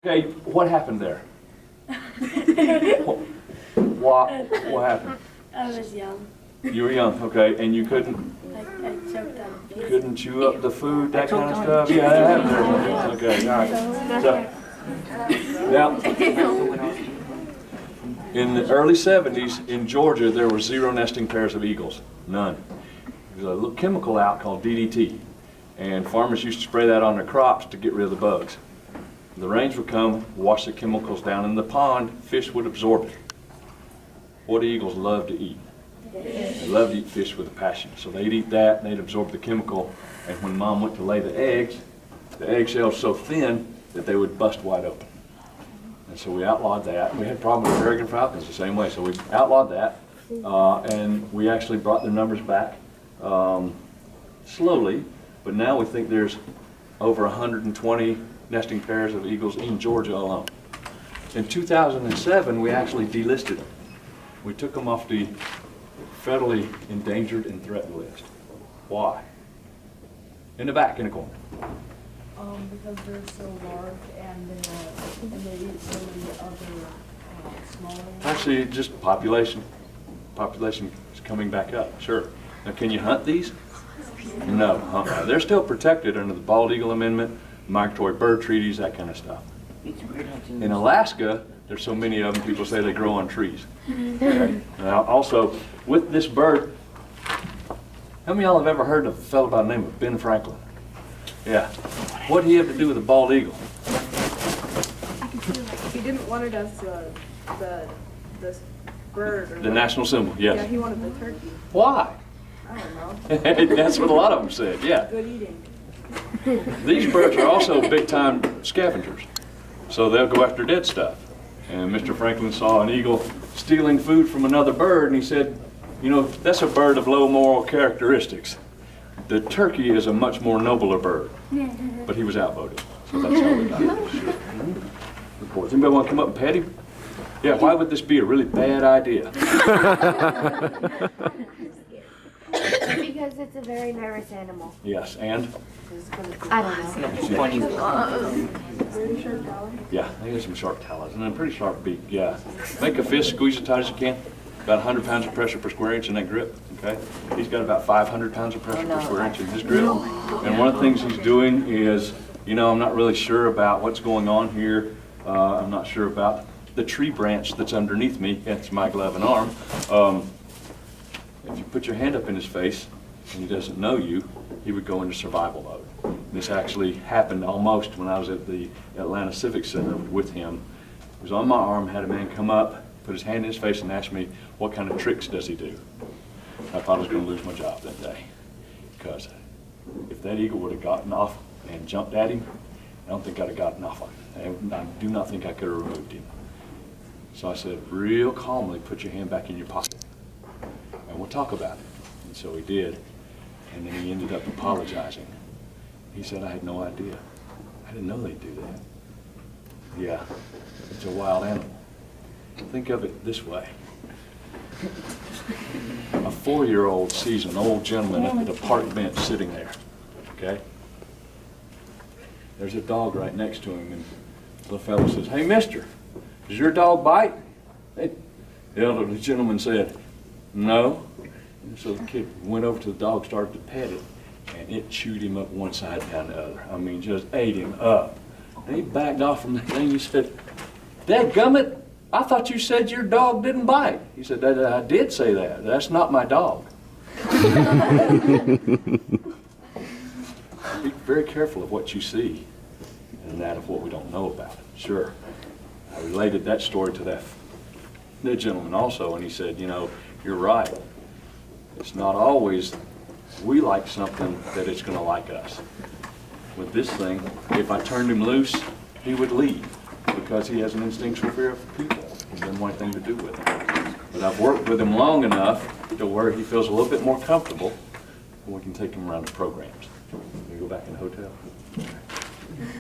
Okay, what happened there? What happened? I was young. You were young, okay, and you couldn't I choked on a piece. couldn't chew up the food, that kind of stuff? Yeah, that happened there. Okay, all right. So, now, in the early 70s in Georgia, there were 0 nesting pairs of eagles. None. There's a little chemical out called DDT, and farmers used to spray that on their crops to get rid of the bugs. The rains would come, wash the chemicals down in the pond, fish would absorb it. What do eagles love to eat? They love to eat fish with a passion. So they'd eat that, and they'd absorb the chemical, and when mom went to lay the eggshells so thin that they would bust wide open. And so we outlawed that. We had problems with peregrine falcons the same way, so we outlawed that, and we actually brought the numbers back slowly, but now we think there's over 120 nesting pairs of eagles in Georgia alone. In 2007, we actually delisted them. We took them off the federally endangered and threatened list. Why? In the back, in the corner. Because they're so large and they eat so many other smaller ones. Actually, just population. Population is coming back up, sure. Now, can you hunt these? No. They're still protected under the Bald Eagle Amendment, migratory bird treaties, that kind of stuff. In Alaska, there's so many of them, people say they grow on trees. Okay? Now, also, with this bird, how many of y'all have ever heard of a fellow by the name of Ben Franklin? Yeah. What did he have to do with the bald eagle? He didn't want it as the bird. Or The national symbol, yes. Yeah, he wanted the turkey. Why? I don't know. That's what a lot of them said, yeah. Good eating. These birds are also big-time scavengers, so they'll go after dead stuff. And Mr. Franklin saw an eagle stealing food from another bird, and he said, you know, that's a bird of low moral characteristics. The turkey is a much more nobler bird, but he was outvoted, so that's how we got it. Reports. Anybody want to come up and pet him? Yeah, why would this be a really bad idea? Because it's a very nervous animal. Yes, and? I don't know. Very short collar. Yeah, they have some sharp talons and a pretty sharp beak, yeah. Make a fist, squeeze as tight as you can. About 100 pounds of pressure per square inch in that grip, okay? He's got about 500 pounds of pressure per square inch in his grip. And one of the things he's doing is, you know, I'm not really sure about what's going on here. I'm not sure about the tree branch that's underneath me. That's my glove and arm. If you put your hand up in his face and he doesn't know you, he would go into survival mode. This actually happened almost when I was at the Atlanta Civic Center with him. He was on my arm, had a man come up, put his hand in his face and ask me, what kind of tricks does he do? I thought I was going to lose my job that day, because if that eagle would have gotten off and jumped at him, I don't think I'd have gotten off on him. I do not think I could have removed him. So I said, real calmly, put your hand back in your pocket, and we'll talk about it. And so he did, and then he ended up apologizing. He said, I had no idea. I didn't know they'd do that. Yeah, it's a wild animal. Think of it this way. A 4-year-old sees an old gentleman at the park bench sitting there, okay? There's a dog right next to him, and the fellow says, hey, mister, does your dog bite? The elderly gentleman said, no. And so the kid went over to the dog, started to pet it, and it chewed him up one side down the other. I mean, just ate him up. And he backed off from the thing. He said, dadgummit, I thought you said your dog didn't bite. He said, I did say that. That's not my dog. Be very careful of what you see and that of what we don't know about it. Sure. I related that story to that gentleman also, and he said, you know, you're right. It's not always we like something that it's going to like us. With this thing, if I turned him loose, he would leave, because he has an instinctual fear of people. He doesn't want anything to do with it. But I've worked with him long enough to where he feels a little bit more comfortable, and we can take him around to programs. Can we go back in the hotel?